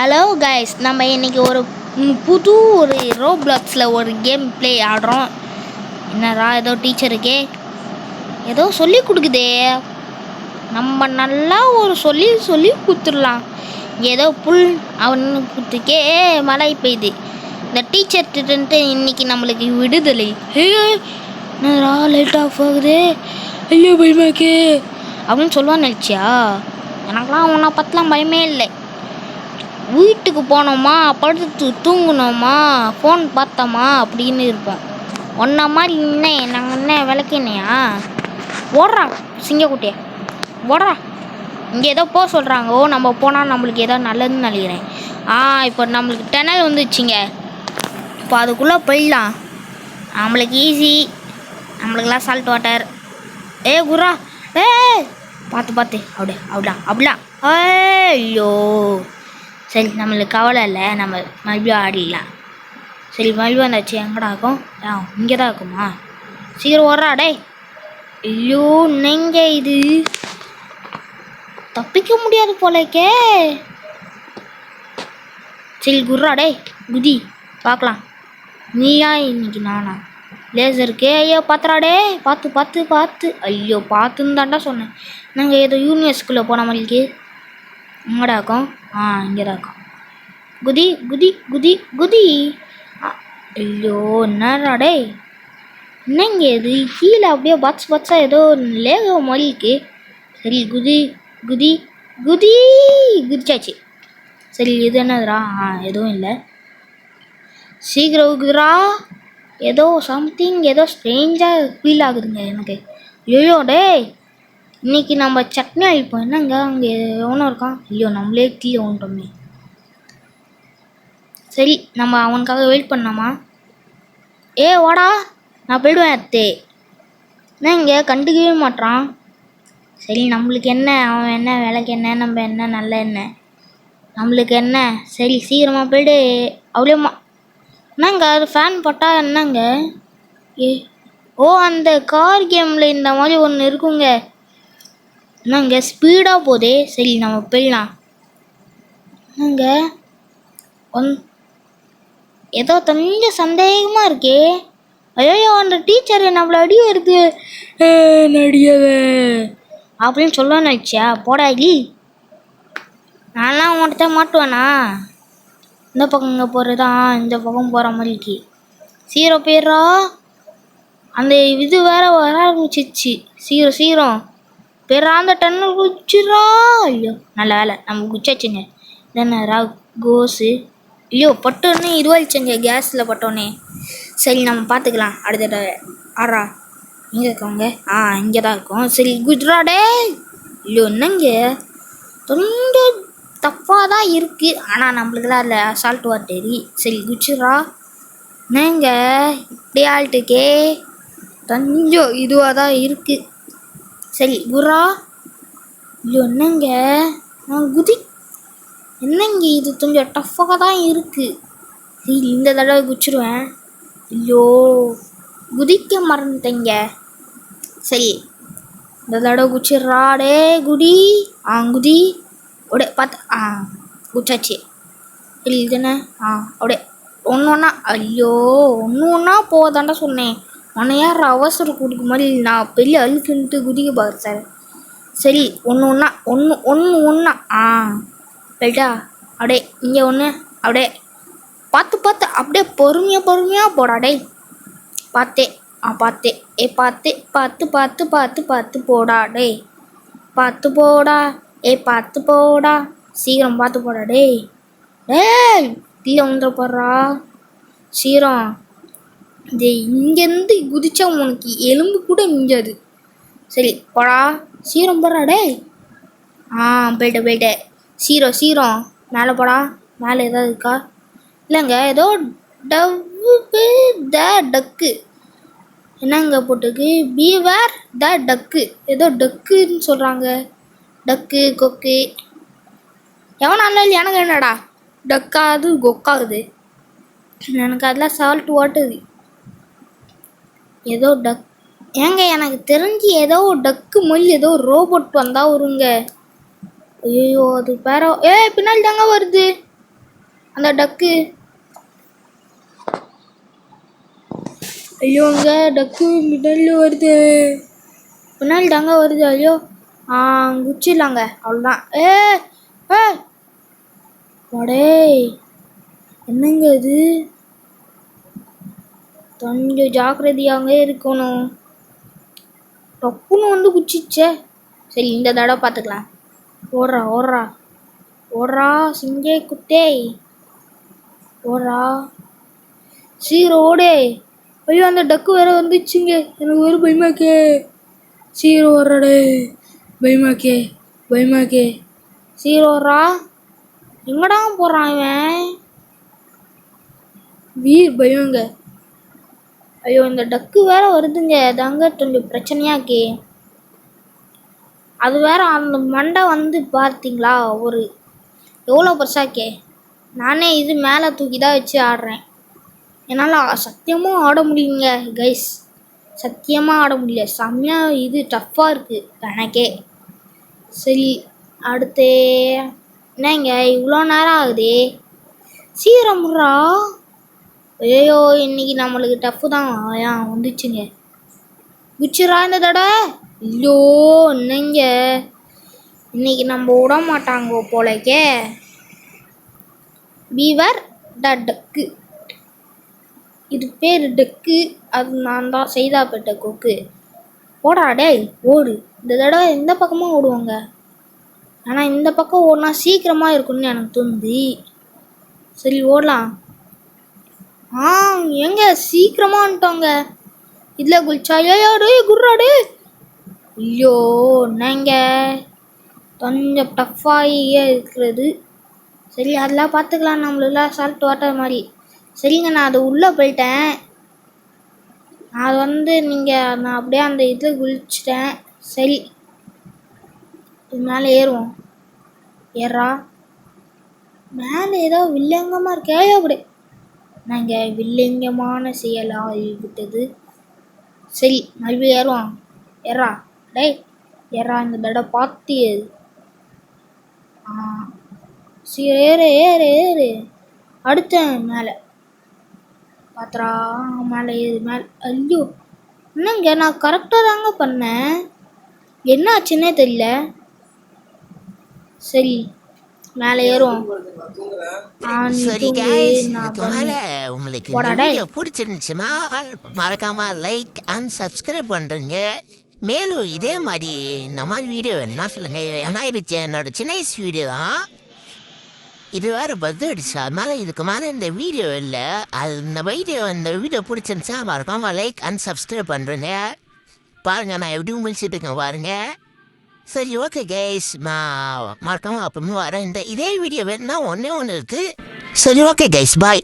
Hello guys, நம்ம இன்னைக்கு ஒரு புது ரோப்ளாக்ஸில் ஒரு கேம் ப்ளே ஆடுறோம். என்னடா ஏதோ டீச்சருக்கே ஏதோ சொல்லி கொடுக்குதே, நம்ம நல்லா ஒரு சொல்லி கொடுத்துடலாம். ஏதோ புல் அவனுக்குத்துக்கே மழை பெய்யுது. இந்த டீச்சர்கிட்ட இன்னைக்கு நம்மளுக்கு விடுதலை. என்னடா லைட் ஆஃப் ஆகுது, ஐயோ பயமாக்கே அப்படின்னு சொல்லுவான்னு நினச்சியா? எனக்கெலாம் உன்னை பற்றிலாம் பயமே இல்லை. வீட்டுக்கு போனோமா, படுத்து தூங்கினோமா, ஃபோன் பார்த்தோமா அப்படின்னு இருப்போம். ஒன்றை மாதிரி நாங்கள் என்ன விளக்கினையா? ஓடுறா சிங்கக்குட்டியை, ஓடுறா. இங்கே ஏதோ போக சொல்கிறாங்க. நம்ம போனால் நம்மளுக்கு ஏதோ நல்லதுன்னு நினைக்கிறேன். இப்போ நம்மளுக்கு டனல் வந்துச்சுங்க. இப்போ அதுக்குள்ளே போயிடலாம். நம்மளுக்கு ஈஸி, நம்மளுக்கெல்லாம் சால்ட் வாட்டர். குரா, பார்த்து அப்படிலாம். ஐயோ சரி, நம்மளுக்கு கவலை இல்லை, நம்ம மறுபடியும் ஆடிடலாம். சரி, மறுபடியும் வந்தாச்சு. எங்கடா இருக்கும்? இங்கே தான் இருக்குமா? சீக்கிரம் ஓடுறா டே. ஐயோ நீங்க இது தப்பிக்க முடியாது போலக்கே. சரி குர்ரா டே, குதி பார்க்கலாம். நீயா இன்னைக்கு நானா? லேசருக்கு ஐயோ பாத்துறா டே, பார்த்து. ஐயோ பார்த்துன்னு தாண்டா சொன்னேன். நாங்கள் ஏதோ யூனிவர்ஸ்குள்ளே போன மாதிரிக்கு. எங்கடா இருக்கும்? இங்கே தான் இருக்கும். குதி. ஐயோ என்னடா டே, என்னங்க இது கீழே அப்படியே பட்ஸா ஏதோ லேகோ மாதிரி இருக்கு. சரி குதிச்சாச்சு. சரி இது என்னதுடா? எதுவும் இல்லை. சீக்கிரம் குதிரா. ஏதோ சம்திங் ஏதோ ஸ்ட்ரேஞ்சாக ஃபீல் ஆகுதுங்க எனக்கு. ஐயோ டே, இன்னைக்கு நம்ம சட்னி அழிப்போம். என்னங்க அங்கே எவனும் இருக்கான்? ஐயோ நம்மளே கீழே வந்துட்டோமே. சரி, நம்ம அவனுக்காக வெயிட் பண்ணாமா? வாடா, நான் போயிடுவேன் அத்தே. என்ன இங்கே கண்டுக்கவே மாட்டான். சரி, நம்மளுக்கு என்ன, அவன் என்ன விலைக்கு என்ன, நம்ம என்ன நல்ல என்ன, நம்மளுக்கு என்ன. சரி சீக்கிரமாக போய்டு. அவ்வளோமா என்னங்க அது ஃபேன் போட்டால் என்னங்க? அந்த கார் கேமில் இந்த மாதிரி ஒன்று இருக்குங்க. என்னங்க ஸ்பீடாக போதே. சரி நம்ம போயிடலாம். என்னங்க ஏதோ கொஞ்சம் சந்தேகமாக இருக்கே. ஐயோ அந்த டீச்சர் நம்மளை அடி வருது, நடியாத அப்படின்னு சொல்லணும்னு நினச்சியா? போடாடி, நான்லாம் உன்கிட்ட மாட்டுவேண்ணா. இந்த பக்கம் இங்கே போகிறதா, இந்த பக்கம் போகிற மாதிரி இருக்கு. சீரம் போயிடுறா. அந்த இது வேற வர ஆரம்பிச்சிச்சு. சீரம் பேரா, அந்த டன்னல் குச்சிட்றா. ஐயோ நல்ல வேலை நம்ம குச்சாச்சுங்க. என்னரா கோஸு. ஐயோ பட்டோன்னே இதுவாகிடுச்சுங்க, கேஸில் பட்டோன்னே. சரி நம்ம பார்த்துக்கலாம் அடுத்த. எங்கே இருக்கவங்க? இங்கே தான் இருக்கும். சரி குஜ்ரா டே. ஐயோ என்னங்க கொஞ்சம் தப்பாக தான் இருக்குது, ஆனால் நம்மளுக்குலாம் அதில் சால்ட் வாட்டரி. சரி குச்சிட்ரா. என்னங்க இப்படி ஆள்ட்டுக்கே, கொஞ்சம் இதுவாக தான் இருக்குது. சரி குரா. ஐயோ என்னங்க என்னங்க இது கொஞ்சம் டஃப்பாக தான் இருக்குது. சரி இந்த தடவை குச்சிடுவேன். ஐயோ குதிக்க மறந்துட்டேங்க. சரி இந்த தடவை குச்சிட்றா டே. குதி அப்படியே பார்த்து குச்சாச்சு. சரி இது என்ன? அப்படியே ஒன்று. ஐயோ ஒன்று போதாண்டா சொன்னேன். உன்னை யார் அவசரம் கொடுக்க மாதிரி நான் பெரிய அழுக்குன்ட்டு குதிக்க பாரு சார். சரி ஒன்று போயிட்டா. அப்படியே இங்கே ஒன்று, அப்படியே பார்த்து அப்படியே பொறுமையாக போடா டே. பார்த்தே பார்த்து போடா டே. பார்த்து போடா. சீக்கிரம் பார்த்து போடா டே. கீழே வந்துட போடுறா. சீரம் இது இங்கேருந்து குதிச்சா உனக்கு எலும்பு கூட மிஞ்சாது. சரி போடா, சீரம் போடுறா டே. போயிட்ட. சீரம் மேலே போடா. மேலே ஏதாவது இருக்கா? இல்லைங்க ஏதோ டக்கு என்னங்க போட்டுக்கு? பீவேர் த டக்கு, ஏதோ டக்குன்னு சொல்கிறாங்க. டக்கு கொக்கு எவனாலும் எனக்கு என்னடா டக்காது கொக்காகுது. எனக்கு அதெல்லாம் சால்ட் வாட்டர். ஏதோ எனக்கு தெரிஞ்சு ஏதோ டக்கு மொழி ஏதோ ரோபோட் வந்தால் வருங்க. ஐயோ அது பேர பின்னாடி தாங்க வருது. அந்த டக்கு. ஐயோ அங்க டக்கு மிடல்ல வருது. பின்னாடி தாங்க வருது. ஐயோ குச்சிடலாங்க அவ்வளோதான். ஏ அடே என்னங்க இது? கொஞ்சம் ஜாக்கிரதையாங்க இருக்கணும். டப்புன்னு வந்து குச்சிச்சே. சரி இந்த தடவை பார்த்துக்கலாம். ஓடுறா ஓடுறா ஓடுறா சிங்கே குத்தே. ஓடுறா சீக்கிரம் ஓடே. ஐயோ அந்த டக்கு வேற வந்துச்சுங்க. எனக்கு ஒரு பயமாக்கே. சீக்கிரம் ஓடுறாடே. பயமாக்கே பயமாக்கே. சீக்கிரம் ஓடுறா. எங்கடா போடுறான் இவன்? வீர் பயங்க. ஐயோ இந்த டக்கு வேற வருதுங்க. தாங்க கொஞ்சம் பிரச்சனையாக்கே. அது வேற அந்த மண்டை வந்து பார்த்தீங்களா ஒரு எவ்வளோ பெருசாக்கே. நானே இது மேலே தூக்கி தான் வச்சு ஆடுறேன். என்னால் சத்தியமாக ஆட முடியுங்க கைஸ். சத்தியமாக ஆட முடியல. செம்மையாக இது டஃப்பாக இருக்குது எனக்கே. சரி அடுத்து என்னங்க இவ்வளோ நேரம் ஆகுது? சீக்கிரம்ரா. ஐயோ இன்னைக்கு நம்மளுக்கு டஃப்பு தான் வந்துச்சுங்க. குச்சிரா இந்த தடவை. ஐயோ என்னங்க இன்னைக்கு நம்ம விட மாட்டாங்க போலக்கே. பீவர் டக்கு. இது பேர் டக்கு. அது நான் தான் செய்தாப்பட்ட கொக்கு. ஓடா டேய் ஓடு. இந்த தடவை இந்த பக்கமாக ஓடுவாங்க. ஆனால் இந்த பக்கம் ஓடினா சீக்கிரமாக இருக்குன்னு எனக்கு தோணுது. சரி ஓடலாம். எங்க சீக்கிரமாக வந்துட்டோங்க. இதில் குளிச்சா ஏயாடு குர்ராடு. ஐயோ என்னங்க கொஞ்சம் டஃப்பாகியே இருக்கிறது. சரி அதெல்லாம் பார்த்துக்கலாம். நம்மளெல்லாம் சால்ட் வாட்டர் மாதிரி. சரிங்க நான் அது உள்ளே போயிட்டேன். அது வந்து நான் அப்படியே அந்த இதில் குளிச்சிட்டேன். சரி இது மேலே ஏறுவோம். ஏறா மேலே ஏதோ வில்லங்கமாக இருக்கே. அப்படி நாங்கள் வில்லங்கமான செயலாக விட்டது. சரி மறுபடியும் ஏறுவோம். ஏறா டேய் ஏறா இந்த தடவை பார்த்து ஏறு. சரி ஏறு ஏறு ஏறு. அடுத்த மேலே பாத்திரா மேலே ஏறு மேலே. ஐயோ என்னங்க நான் கரெக்டாக தாங்க பண்ணேன். என்ன ஆச்சுன்னே தெரியல. சரி மேலே ஏறுவோம். சரி guys, உங்களுக்கு இந்த வீடியோ பிடிச்சிருந்துச்சுன்னா மறக்காம லைக் அண்ட் சப்ஸ்கிரைப் பண்ணுறீங்க. மேலும் இதே மாதிரி இந்த மாதிரி வீடியோ என்ன சொல்லுங்க. ஏன்னா இது என்னோட சின்ன வயசு வீடியோ தான். இது வேறு பத்து அடிச்சு அதனால இதுக்கு மேலே இந்த வீடியோ இல்லை. அது இந்த வீடியோ பிடிச்சிருந்துச்சா மறக்காம லைக் அண்ட் சப்ஸ்கிரைப் பண்ணுறேங்க. பாருங்கள் நான் எப்படி முடிச்சுட்டு இருக்கேன் பாருங்க. சரி ஓகே கைஸ் நான் மறக்காம அப்பவுமே வரேன். இதே வீடியோ வேணுன்னா ஒன்று இருக்குது. சரி ஓகே கைஸ் பாய்.